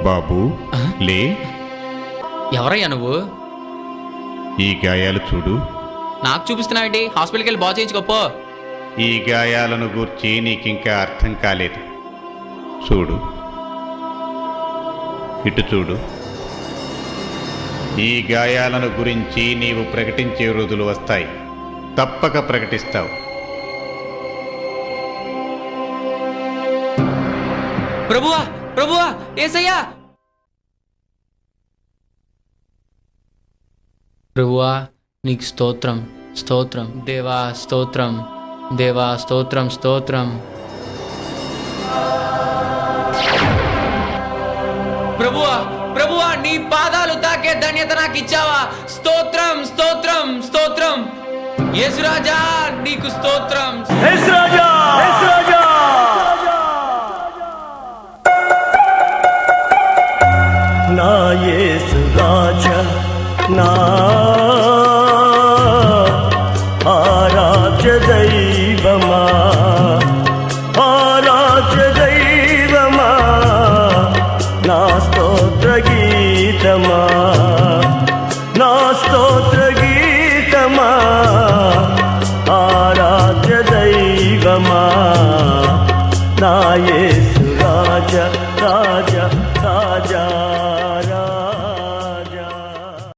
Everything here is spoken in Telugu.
బాబు లే. ఎవరయ్యా నువ్వు? ఈ గాయాలు చూడు. నాకు చూపిస్తున్నావేంటి? హాస్పిటల్కి వెళ్ళి బాగు చేయించుకోపో. ఈ గాయాలను గూర్చి నీకింకా అర్థం కాలేదు. చూడు, ఇటు చూడు. ఈ గాయాలను గురించి నీవు ప్రకటించే రోజులు వస్తాయి. తప్పక ప్రకటిస్తావు. ప్రభువా, ప్రభువా, యేసయ్యా! ప్రభువా, నీకు స్తోత్రం, స్తోత్రం. దేవా స్తోత్రం, దేవా స్తోత్రం, స్తోత్రం. ప్రభువా, ప్రభువా, నీ పాదాలు తాకే ధన్యత నాకు ఇచ్చావా? స్తోత్రం, స్తోత్రం, స్తోత్రం. యేసురాజా నీకు స్తోత్రం. యేసురాజా, యేసురాజా. నా యేసురాజా, నా ఆరాధ్య దైవమా, ఆరాధ్య దైవమా, నా స్తోత్ర గీతమా, నా స్తోత్ర గీతమా, ఆరాధ్య దైవమా, నా యేసు